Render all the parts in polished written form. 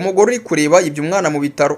Umugore uri kureba yibye umwana mu bitaro.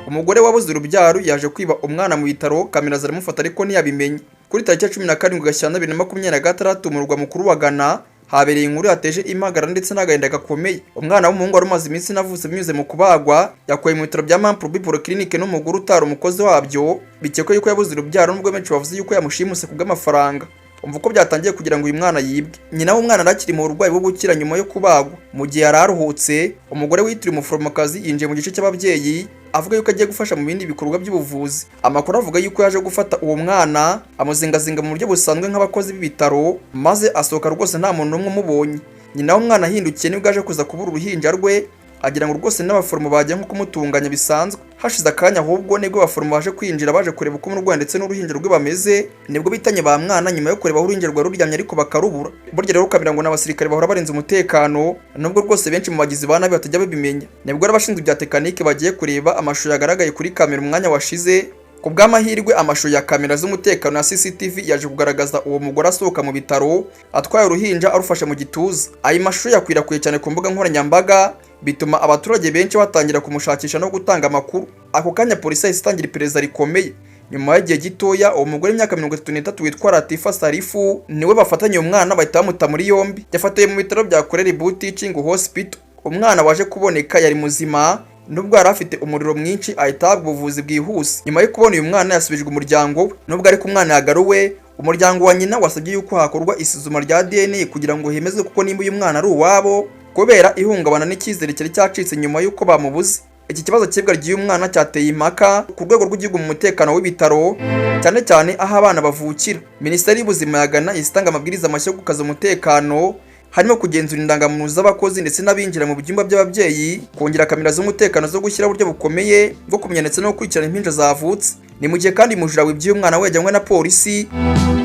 Umugore wabuze urubyaro yaje kwiba umwana mu bitaro, kamera zaramufata ariko ntiyabimenye. Kuri tariki ya 17 Gashyantare 2026 mu murwa mukuru wa Ghana habereye inkuru yateje impagara ndetse n'agahinda gakomeye. Umwana w'umuhungu wari umaze iminsi navutse binyuze mu kubagwa yakoye mu bitaro bya Mubitaro Clinic n'umugore utari umukozi wabyo, bikekwa yuko yabuze urubyaro nubwo benshi bavuze yuko yamushimuse kubw'amafaranga. Umva uko byatangiye kugira ngo uyu mwana yibwe. Nyina w'umwana arakiri mu burwayi bwo gukira nyuma yo kubagwa. Mu gihe yararuhutse, umugore witiriwe umuforomokazi yinjiye mu gice cy'ababyeyi avuga yuko agiye gufasha mu bindi bikorwa by'ubuvuzi. Amakuru avuga yuko yaje gufata uwo mwana amuzingazinga mu buryo busanzwe nk'abakozi b'ibitaro, maze asohoka rwose nta muntu n'umwe umubonye. Nyina w'umwana ahindukiye nibwo aje kuza kubura uruhinja rwe, agira ngo rwose n'abaforomo bagiye nko kumutunganya bisanzwe. Hashize akanya ahubwo nibwo abaforomo baje kwinjira baje kureba uko umurwayi ndetse n'uruhinja rwe bameze, nibwo bitanye ba mwana nyuma yo kureba aho uruhinja rwe ruryamye ariko bakarubura. Burya rero ukamira ngo n'abasirikare bahora barinze umutekano, nubwo rwose benshi mu bagizi ba nabi batajya babimenya. Nibwo abashinzwe bya tekinike bagiye kureba amashusho yagaragaye kuri kamera umwanya washize. Ku bw'amahirwe amashusho ya kamera z'umutekano na CCTV yaje kugaragaza uwo mugore asohoka mu bitaro atwaye uruhinja arufashe mu gituza. Ayo mashusho yakwirakwiye cyane ku mbuga nkoranyambaga, bituma abaturage benshi batangira kumushakisha no gutanga amakuru. Ako kanya polisi yahise itangira iperereza rikomeye. Nyuma y'igihe gitoya uwo mugore w'imyaka 33 witwa Latifa Sarifu niwe bafatanye umwana bahita bamuta muri yombi. Yafatiwe mu bitaro bya Korebu Teaching Hospital. Umwana waje kuboneka yari muzima, nubwo yari afite umuriro mwinshi ahita ahabwa ubuvuzi bwihuse. Nyuma yo kubona uyu mwana yasubijwe umuryango we, nubwo ariko umwana yagaruwe, umuryango wa nyina wasabye yuko hakorwa isuzuma rya DNA kugira ngo hemezwe kuko nimba uyu mwana ari uwabo, kubera ihungabana n'icyizere cyari cyacitse nyuma yuko bamubuze. Iki kibazo cyibwa ry'uyu mwana cyateye impaka ku rwego rw'igihugu mu mutekano w'ibitaro, cyane cyane aho abana bavukira. Minisiteri y'ubuzima ya Ghana isitanga amabwiriza mashya yo gukaza umutekano, harimo kugenzura indangamuntu z'abakozi ndetse n'abinjira mu byumba by'ababyeyi, kongera kamera z'umutekano zo gushyira uburyo bukomeye bwo kumenya ndetse no gukurikirana impinja zavutse. Ni mu gihe kandi mujura w'iby'uyu mwana wejyanywe na polisi,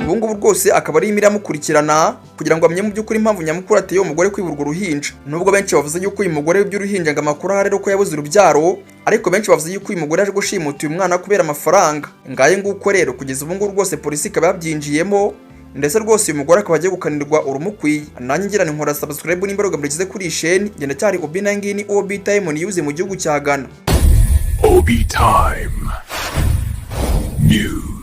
ubu ngubu rwose akaba ari imiramukurikirana kugira ngo amenye mu by'ukuri impamvu nyamukuru ateye uwo mugore kwiburwa uruhinja. Nubwo benshi bavuze yuko uyu mugore w'iby'uruhinja ngo amakuru ahari ko yabuze urubyaro, ariko benshi bavuze yuko uyu mugore yaje gushimuta uyu mwana kubera amafaranga. Ngaye nguko rero kugeza ubu ngubu rwose polisi ikaba yabyinjiyemo, ndetse rwose uyu mugore akaba agiye gukanirwa urumukwiye. Nanjye ngira nkora subscribe n'imbaraga murikize kuri sheni, ngenda cyari Obinangini OB Time News mu gihugu cya Ghana. OB Time News.